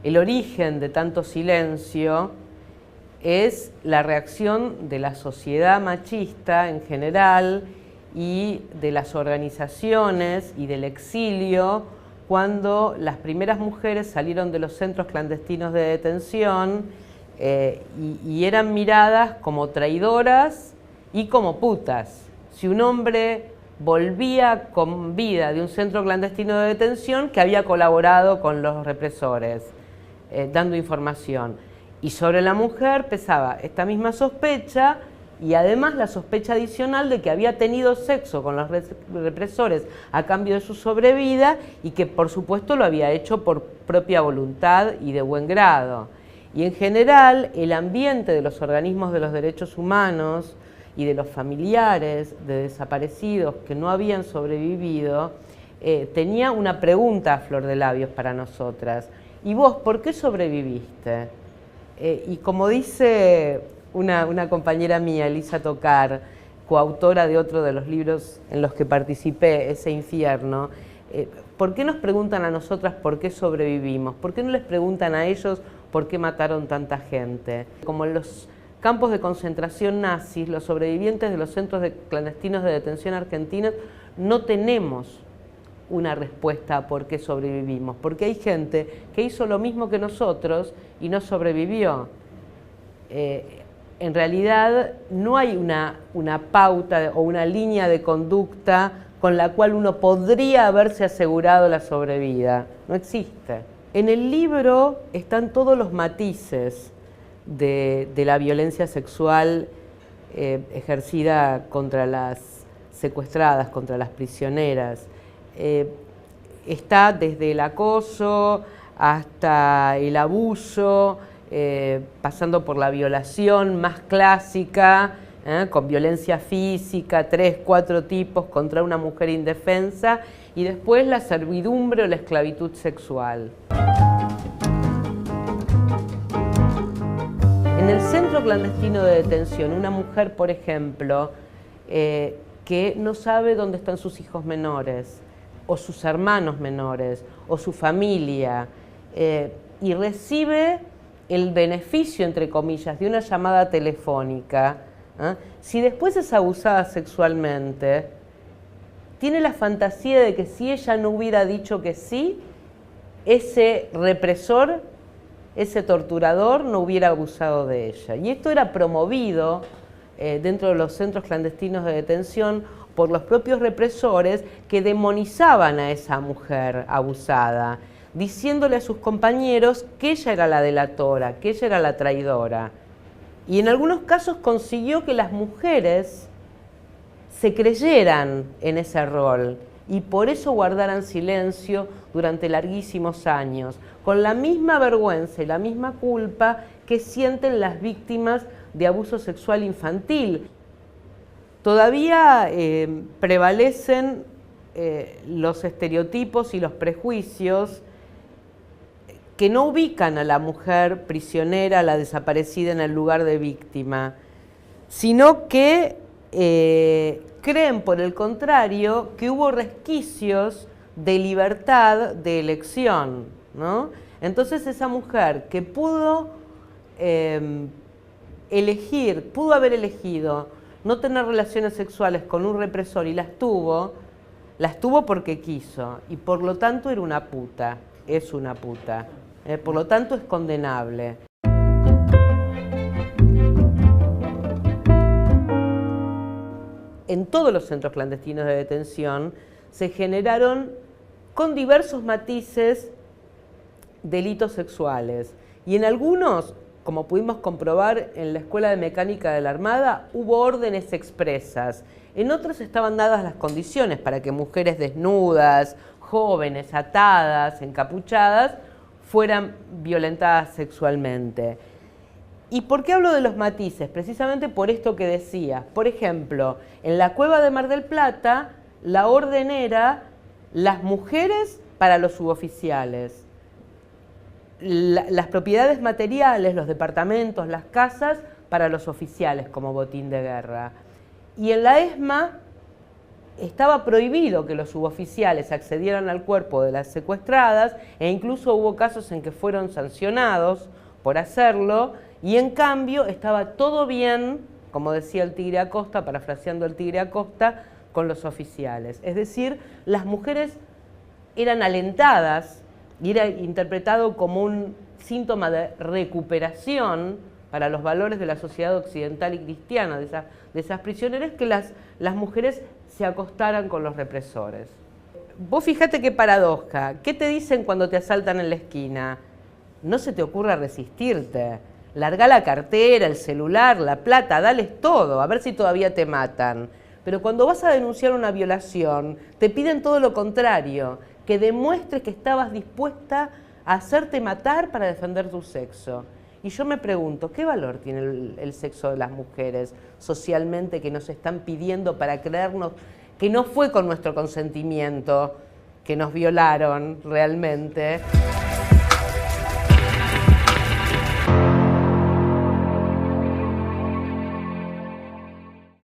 el origen de tanto silencio es la reacción de la sociedad machista en general y de las organizaciones y del exilio cuando las primeras mujeres salieron de los centros clandestinos de detención y eran miradas como traidoras y como putas. Si un hombre volvía con vida de un centro clandestino de detención, que había colaborado con los represores, dando información. Y sobre la mujer pesaba esta misma sospecha y además la sospecha adicional de que había tenido sexo con los represores a cambio de su sobrevida y que por supuesto lo había hecho por propia voluntad y de buen grado. Y en general el ambiente de los organismos de los derechos humanos y de los familiares de desaparecidos que no habían sobrevivido tenía una pregunta a flor de labios para nosotras. ¿Y vos por qué sobreviviste? Y como dice una compañera mía, Elisa Tocar, coautora de otro de los libros en los que participé, Ese infierno, ¿por qué nos preguntan a nosotras por qué sobrevivimos? ¿Por qué no les preguntan a ellos por qué mataron tanta gente? Como en los campos de concentración nazis, los sobrevivientes de los centros clandestinos de detención argentinos no tenemos una respuesta a por qué sobrevivimos, porque hay gente que hizo lo mismo que nosotros y no sobrevivió. En realidad no hay una pauta o una línea de conducta con la cual uno podría haberse asegurado la sobrevida. No existe. En el libro están todos los matices de la violencia sexual ejercida contra las secuestradas, contra las prisioneras. Está desde el acoso hasta el abuso, pasando por la violación más clásica, con violencia física, 3, 4 tipos contra una mujer indefensa, y después la servidumbre o la esclavitud sexual. En el centro clandestino de detención, una mujer, por ejemplo, que no sabe dónde están sus hijos menores, o sus hermanos menores, o su familia, y recibe el beneficio, entre comillas, de una llamada telefónica, si después es abusada sexualmente, tiene la fantasía de que si ella no hubiera dicho que sí, ese represor, ese torturador no hubiera abusado de ella. Y esto era promovido dentro de los centros clandestinos de detención por los propios represores que demonizaban a esa mujer abusada, diciéndole a sus compañeros que ella era la delatora, que ella era la traidora. Y en algunos casos consiguió que las mujeres se creyeran en ese rol y por eso guardaran silencio durante larguísimos años, con la misma vergüenza y la misma culpa que sienten las víctimas de abuso sexual infantil. Todavía prevalecen los estereotipos y los prejuicios que no ubican a la mujer prisionera, a la desaparecida en el lugar de víctima, sino que creen, por el contrario, que hubo resquicios de libertad de elección, ¿no? Entonces esa mujer que pudo pudo haber elegido no tener relaciones sexuales con un represor y las tuvo porque quiso, y por lo tanto era una puta, es una puta, por lo tanto es condenable. En todos los centros clandestinos de detención se generaron con diversos matices delitos sexuales y en algunos, como pudimos comprobar en la Escuela de Mecánica de la Armada, hubo órdenes expresas. En otros estaban dadas las condiciones para que mujeres desnudas, jóvenes, atadas, encapuchadas, fueran violentadas sexualmente. ¿Y por qué hablo de los matices? Precisamente por esto que decía. Por ejemplo, en la cueva de Mar del Plata, la orden era las mujeres para los suboficiales, las propiedades materiales, los departamentos, las casas, para los oficiales como botín de guerra. Y en la ESMA estaba prohibido que los suboficiales accedieran al cuerpo de las secuestradas e incluso hubo casos en que fueron sancionados por hacerlo y en cambio estaba todo bien, como decía el Tigre Acosta, parafraseando el Tigre Acosta, con los oficiales. Es decir, las mujeres eran alentadas y era interpretado como un síntoma de recuperación para los valores de la sociedad occidental y cristiana, de esas prisioneras, que las mujeres se acostaran con los represores. Vos fíjate qué paradoja. ¿Qué te dicen cuando te asaltan en la esquina? No se te ocurra resistirte. Largá la cartera, el celular, la plata, dales todo, a ver si todavía te matan. Pero cuando vas a denunciar una violación, te piden todo lo contrario, que demuestres que estabas dispuesta a hacerte matar para defender tu sexo. Y yo me pregunto, ¿qué valor tiene el sexo de las mujeres socialmente que nos están pidiendo para creernos que no fue con nuestro consentimiento que nos violaron realmente?